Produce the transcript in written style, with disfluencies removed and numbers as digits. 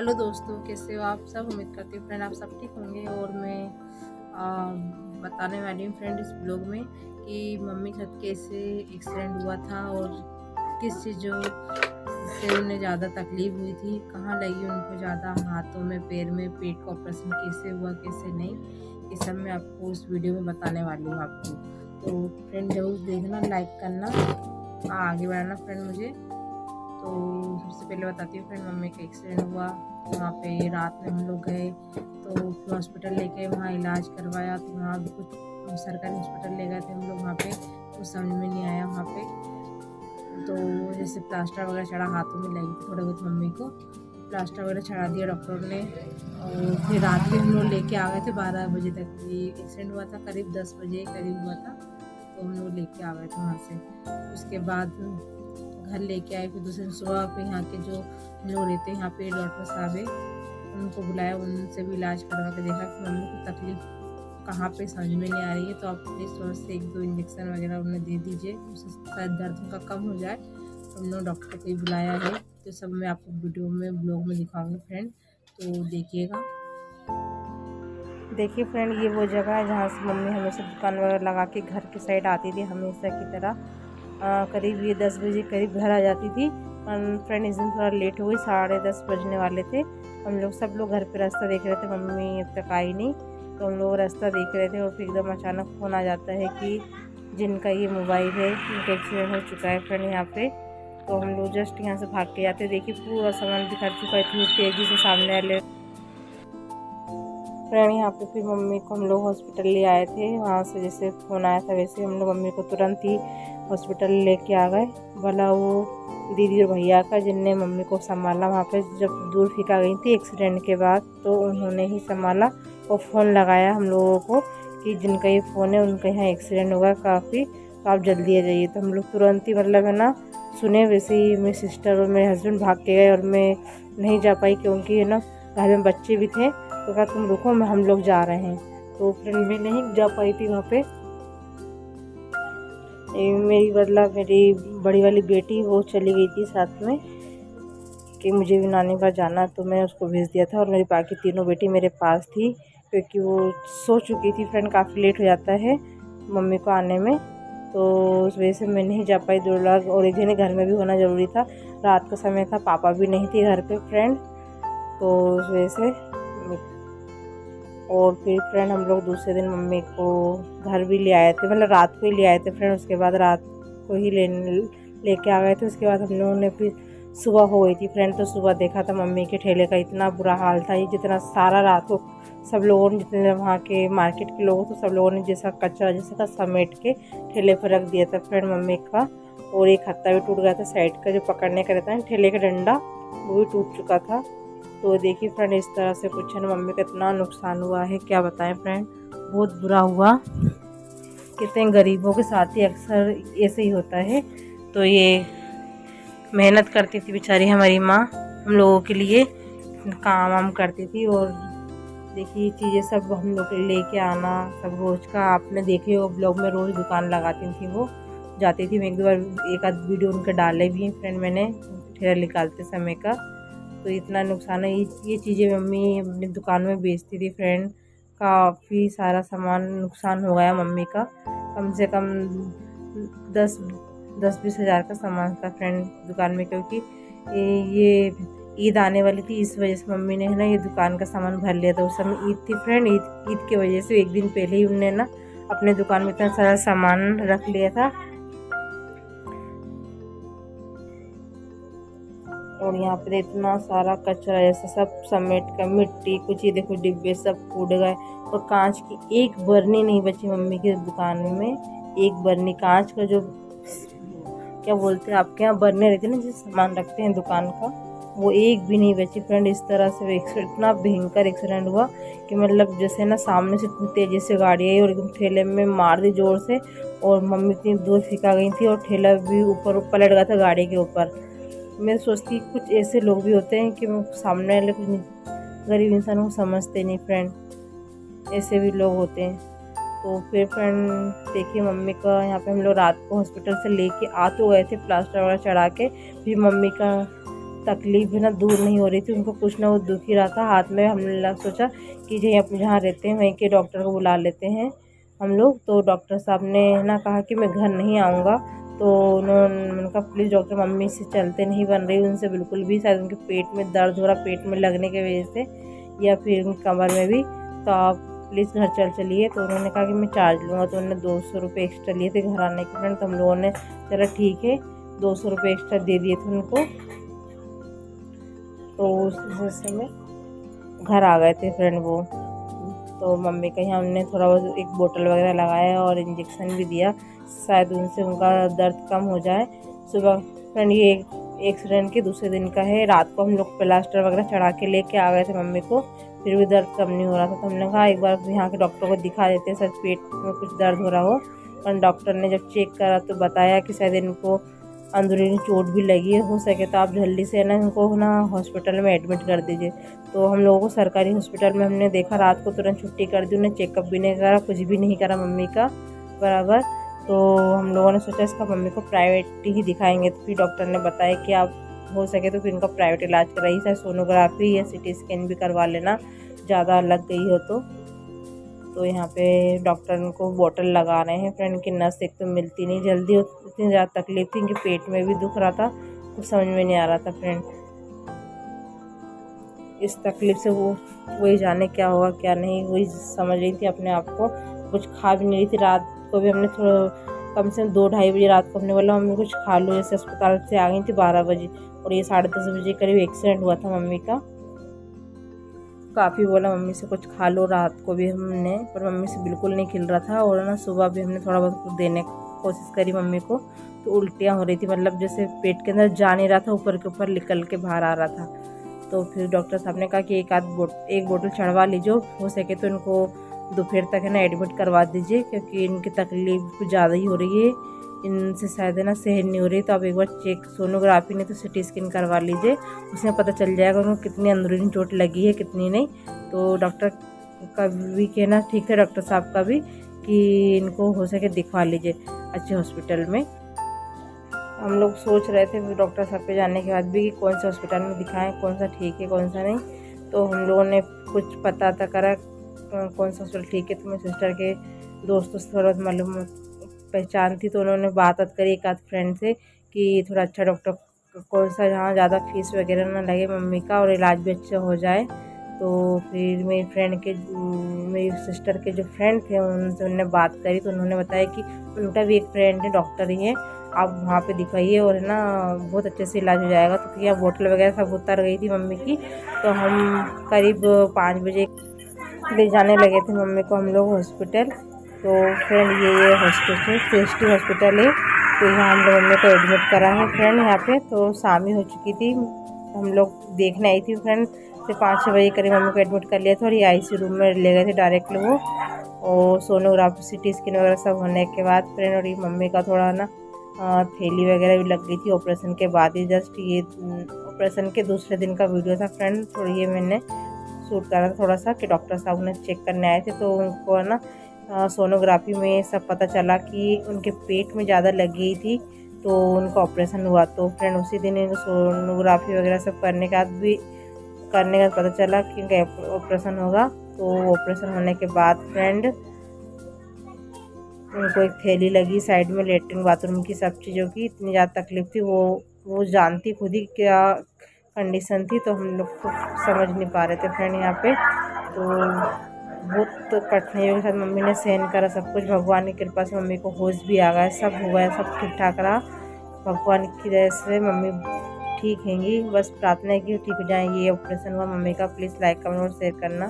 Hello दोस्तों, कैसे हो आप सब। उम्मीद करती हूँ फ्रेंड आप सब ठीक होंगे। और मैं बताने वाली हूँ फ्रेंड इस ब्लॉग में कि मम्मी का कैसे एक्सीडेंट हुआ था और किस चीज़ों से उन्हें ज़्यादा तकलीफ हुई थी, कहाँ लगी उनको ज़्यादा, हाथों में, पैर में, पेट का ऑपरेशन कैसे हुआ कैसे नहीं, ये सब मैं आपको उस वीडियो में बताने वाली हूँ आपको। तो फ्रेंड जरूर देखना, लाइक करना, आगे बढ़ाना फ्रेंड मुझे। तो सबसे पहले बताती हूँ फ्रेंड, मम्मी का एक्सीडेंट हुआ, वहाँ पे रात में हम लोग गए तो फिर हॉस्पिटल लेके वहाँ इलाज करवाया। तो वहाँ भी कुछ सरकारी हॉस्पिटल ले गए थे हम लोग, वहाँ पे कुछ समझ में नहीं आया वहाँ पे। तो जैसे प्लास्टर वगैरह चढ़ा, हाथों में लगी थी थोड़े बहुत मम्मी को, प्लास्टर वगैरह चढ़ा दिया डॉक्टर ने। और फिर रात में हम लोग लेके आ गए थे 12 बजे तक। ये एक्सीडेंट हुआ था करीब 10 बजे करीब हुआ था, तो हम लोग लेके आ गए थे वहाँ से। उसके बाद घर लेके आए, फिर दूसरे दिन सुबह पे यहाँ के जो लोग रहते हैं यहाँ पे डॉक्टर साहब है, उनको बुलाया, उनसे भी इलाज करवा के देखा कि मम्मी को तकलीफ कहाँ पे समझ में नहीं आ रही है, तो आप प्लीज़ थोड़ा से 1-2 इंजेक्शन वगैरह उन्हें दे दीजिए, उससे शायद दर्द उनका कम हो जाए। तो हम लोग डॉक्टर को ही बुलाया है, तो सब मैं आपको वीडियो में ब्लॉग में दिखाऊंगी फ्रेंड, तो देखिएगा। देखिए फ्रेंड, ये वो जगह है जहाँ से मम्मी हमेशा दुकान वगैरह लगा के घर के साइड आती थी हमेशा की तरह। करीब ये 10 बजे करीब घर आ जाती थी। फ्रेंड इस दिन थोड़ा लेट हो गई, 10:30 बजने वाले थे। हम लोग सब लोग घर पे रास्ता देख रहे थे, मम्मी अब तक आई नहीं, तो हम लोग रास्ता देख रहे थे और फिर एकदम अचानक फ़ोन आ जाता है कि जिनका ये मोबाइल है उनका एक्सीडेंट हो चुका है फ्रेंड यहाँ पे। तो हम लोग जस्ट यहाँ से भाग के जाते, देखिए पूरा सामान बिखर चुका है इतनी तेज़ी से सामने वाले फ्रेंड। यहाँ पे फिर मम्मी को हम लोग हॉस्पिटल ले आए थे, वहाँ से जैसे फ़ोन आया था वैसे हम लोग मम्मी को तुरंत ही हॉस्पिटल लेके आ गए। भला वो दीदी और भैया का जिनने मम्मी को संभाला, वहाँ पे जब दूर फिका गई थी एक्सीडेंट के बाद, तो उन्होंने ही संभाला और फ़ोन लगाया हम लोगों को कि जिनका ये फ़ोन है उनका यहाँ एक्सीडेंट होगा काफ़ी, तो आप जल्दी आ जाइए। तो हम लोग तुरंत ही मतलब है ना सुने, वैसे ही मेरी सिस्टर और मेरे हस्बैंड भाग के गए और मैं नहीं जा पाई क्योंकि है ना घर में बच्चे भी थे। तो कहा तुम रुको, हम लोग जा रहे हैं। तो फ्रेंड मैं नहीं जा पाई थी वहाँ पे। मेरी मेरी बड़ी वाली बेटी वो चली गई थी साथ में कि मुझे भी नानी पास जाना, तो मैं उसको भेज दिया था और मेरी बाकी तीनों बेटी मेरे पास थी क्योंकि वो सो चुकी थी फ्रेंड, काफ़ी लेट हो जाता है मम्मी को आने में। तो उस वजह से मैं नहीं जा पाई, 2 लोग और एक जने घर में भी होना ज़रूरी था, रात का समय था, पापा भी नहीं थे घर पे फ्रेंड, तो उस वजह से। और फिर फ्रेंड हम लोग दूसरे दिन मम्मी को घर भी ले आए थे, मतलब रात को ही ले आए थे फ्रेंड, उसके बाद रात को ही लेके आ गए थे। उसके बाद हम लोगों ने फिर सुबह हो गई थी फ्रेंड, तो सुबह देखा था मम्मी के ठेले का इतना बुरा हाल था, ये जितना सारा रात को सब लोगों ने, जितने वहाँ के मार्केट के लोग, तो सब लोगों ने जैसा कचरा जैसा का समेट के ठेले पर रख दिया था फ्रेंड मम्मी का। और एक हत्था भी टूट गया था साइड का, जो पकड़ने का रहता है ठेले का डंडा, वो भी टूट चुका था। तो देखिए फ्रेंड इस तरह से कुछ है ना, मम्मी का इतना नुकसान हुआ है क्या बताएं फ्रेंड, बहुत बुरा हुआ। कितने गरीबों के साथ ही अक्सर ऐसे ही होता है। तो ये मेहनत करती थी बेचारी हमारी माँ, हम लोगों के लिए काम वाम करती थी। और देखिए चीज़ें सब हम लोग लेके आना सब रोज़ का, आपने देखे हो ब्लॉग में, रोज़ दुकान लगाती थी वो, जाती थी। मैं एक दो बार एक आध वीडियो उनके डाले भी हैं फ्रेंड मैंने ठेला निकालते समय का। तो इतना नुकसान है, ये चीज़ें मम्मी अपनी दुकान में बेचती थी फ्रेंड, काफ़ी सारा सामान नुकसान हो गया मम्मी का, कम से कम 10-20 हज़ार का सामान था फ्रेंड दुकान में, क्योंकि ये ईद आने वाली थी, इस वजह से मम्मी ने है ना ये दुकान का सामान भर लिया था। उस समय ईद थी फ्रेंड, ईद की वजह से एक दिन पहले ही उन्होंने ना अपने दुकान में इतना सारा सामान रख लिया था। और यहाँ पे इतना सारा कचरा जैसा सब समेट कर, मिट्टी कुछ, ये देखो डिब्बे सब फूट गए, और कांच की एक बर्नी नहीं बची मम्मी की दुकान में, एक बर्नी कांच का, जो क्या बोलते हैं आपके यहाँ बर्ने रहते हैं ना जिस सामान रखते हैं दुकान का, वो एक भी नहीं बची फ्रेंड। इस तरह से इतना भयंकर एक्सीडेंट हुआ कि मतलब जैसे ना सामने से इतनी तेज़ी से गाड़ी आई और एकदम ठेले में मार दी जोर से, और मम्मी इतनी दूर फिका गई थी और ठेला भी ऊपर पलट गया था गाड़ी के ऊपर। मैं सोचती कुछ ऐसे लोग भी होते हैं कि सामने वाले कुछ गरीब इंसानों को समझते नहीं फ्रेंड, ऐसे भी लोग होते हैं। तो फिर फ्रेंड देखिए मम्मी का यहाँ पे हम लोग रात को हॉस्पिटल से लेके आ तो गए थे प्लास्टर वगैरह चढ़ा के, फिर मम्मी का तकलीफ ना दूर नहीं हो रही थी, उनको कुछ ना कुछ दुख ही रहा था हाथ में। हमने सोचा कि जहाँ रहते हैं वहीं के डॉक्टर को बुला लेते हैं हम लोग। तो डॉक्टर साहब ने ना कहा कि मैं घर नहीं आऊँगा। तो उन्होंने कहा प्लीज़ डॉक्टर, मम्मी से चलते नहीं बन रही उनसे बिल्कुल भी, शायद उनके पेट में दर्द हो रहा, पेट में लगने की वजह से या फिर उनकी कमर में भी, तो आप प्लीज़ घर चलिए। तो उन्होंने कहा कि मैं चार्ज लूँगा। तो उन्होंने 200 रुपये एक्स्ट्रा लिए थे घर आने के फ्रेंड। तो हम लोगों ने चला ठीक है 200 रुपये एक्स्ट्रा दे दिए थे उनको। तो उस समय घर आ गए थे फ्रेंड वो। तो मम्मी का यहाँ हमने थोड़ा बहुत एक बोतल वगैरह लगाया और इंजेक्शन भी दिया, शायद उनसे उनका दर्द कम हो जाए। सुबह फ्रेंड ये एक्सीडेंट के दूसरे दिन का है। रात को हम लोग प्लास्टर वगैरह चढ़ा के लेके आ गए थे मम्मी को, फिर भी दर्द कम नहीं हो रहा था। तो हमने कहा एक बार यहाँ के डॉक्टर को दिखा देते हैं, शायद पेट में कुछ दर्द हो रहा हो। और डॉक्टर ने जब चेक करा तो बताया कि शायद इनको अंदरूनी चोट भी लगी है, हो सके तो आप जल्दी से ना इनको ना हॉस्पिटल में एडमिट कर दीजिए। तो हम लोगों को सरकारी हॉस्पिटल में हमने देखा, रात को तुरंत छुट्टी कर दी, उन्हें चेकअप भी नहीं करा, कुछ भी नहीं करा मम्मी का बराबर। तो हम लोगों ने सोचा इसका मम्मी को प्राइवेट ही दिखाएंगे। तो फिर डॉक्टर ने बताया कि आप हो सके तो फिर इनका प्राइवेट इलाज कराइए, चाहे सोनोग्राफी या सिटी स्कैन भी करवा लेना, ज़्यादा लग गई हो तो यहाँ पे डॉक्टर को बोतल लगा रहे हैं फ्रेंड की नस एक तो मिलती नहीं जल्दी, इतनी ज़्यादा तकलीफ थी कि पेट में भी दुख रहा था, कुछ समझ में नहीं आ रहा था फ्रेंड। इस तकलीफ से वो वही जाने क्या होगा क्या नहीं, वही समझ रही थी अपने आप को। कुछ खा भी नहीं रही थी। रात को भी हमने थोड़ा कम से कम 2-2:30 बजे रात को हमने बोला मम्मी कुछ खा लो, जैसे अस्पताल से आ गई थी 12 बजे और ये 10:30 बजे करीब एक्सीडेंट हुआ था मम्मी का। काफ़ी बोला मम्मी से कुछ खा लो रात को भी हमने, पर मम्मी से बिल्कुल नहीं खिल रहा था। और ना सुबह भी हमने थोड़ा बहुत कुछ देने की कोशिश करी मम्मी को, तो उल्टियाँ हो रही थी, मतलब जैसे पेट के अंदर जा नहीं रहा था, ऊपर के ऊपर निकल के बाहर आ रहा था। तो फिर डॉक्टर साहब ने कहा कि एक बोतल चढ़वा लीजिए, हो सके तो इनको दोपहर तक है ना एडमिट करवा दीजिए, क्योंकि इनकी तकलीफ कुछ ज़्यादा ही हो रही है, इनसे शायद है ना सहन नहीं हो रही। तो आप एक बार चेक सोनोग्राफी नहीं तो सिटी स्कैन करवा लीजिए, उसमें पता चल जाएगा उनको कितनी अंदरूनी चोट लगी है कितनी नहीं। तो डॉक्टर का भी कहना ठीक था, डॉक्टर साहब का भी, कि इनको हो सके दिखवा लीजिए अच्छे हॉस्पिटल में। हम लोग सोच रहे थे डॉक्टर साहब पे जाने के बाद भी कि कौन से हॉस्पिटल में दिखाएं, कौन सा ठीक है कौन सा नहीं। तो हम लोगों ने कुछ पता करा कौन सा हॉस्पिटल ठीक है। तो मेरी सिस्टर के दोस्तों से थोड़ा मालूम पहचान थी, तो उन्होंने बात करी एक आध फ्रेंड से कि थोड़ा अच्छा डॉक्टर कौन सा जहाँ ज़्यादा फीस वगैरह ना लगे मम्मी का और इलाज भी अच्छा हो जाए। तो फिर मेरी सिस्टर के जो फ्रेंड थे उनसे उन्होंने बात करी, तो उन्होंने बताया कि उनका भी एक फ्रेंड है डॉक्टर ही है, आप वहाँ पे दिखाइए और है ना बहुत अच्छे से इलाज हो जाएगा। तो फिर यहाँ बोतल वगैरह सब उतर गई थी मम्मी की। तो हम करीब 5 बजे ले जाने लगे थे मम्मी को हम लोग हॉस्पिटल। तो फ्रेंड ये हॉस्पिटल CST हॉस्पिटल है, तो यहाँ हम लोग मम्मी को एडमिट करा है फ्रेंड यहाँ पे। तो शाम ही हो चुकी थी, हम लोग देखने आई थी फ्रेंड, से 5-6 बजे करीब मम्मी को एडमिट कर लिया था और ये ICU रूम में ले गए थे डायरेक्टली वो। और सोनोग्राफी सिटी स्कैन वगैरह सब होने के बाद फ्रेंड, और ये मम्मी का थोड़ा ना थैली वगैरह भी लग गई थी ऑपरेशन के बाद ही, जस्ट ये ऑपरेशन के दूसरे दिन का वीडियो था फ्रेंड। थोड़ी ये मैंने शूट करा था थोड़ा सा कि डॉक्टर साहब उन्हें चेक करने आए थे, तो उनको ना सोनोग्राफी में सब पता चला कि उनके पेट में ज़्यादा लग गई थी, तो उनका ऑपरेशन हुआ। तो फ्रेंड उसी दिन इनको सोनोग्राफी वगैरह सब करने के बाद पता चला कि इनका ऑपरेशन होगा। तो ऑपरेशन होने के बाद फ्रेंड उनको एक थैली लगी साइड में, लेटरिन बाथरूम की सब चीज़ों की, इतनी ज़्यादा तकलीफ थी, वो जानती खुद ही क्या कंडीशन थी, तो हम लोग को समझ नहीं पा रहे थे फ्रेंड यहाँ पे। तो बहुत कठिनाइयों के साथ मम्मी ने सहन करा सब कुछ। भगवान की कृपा से मम्मी को होश भी आ गया, सब हुआ है, सब ठीक ठाक रहा भगवान की दया से। मम्मी ठीक हैंगी, बस प्रार्थना है कि ठीक हो जाएंगी। ये ऑपरेशन हुआ मम्मी का। प्लीज़ लाइक कमेंट और शेयर करना।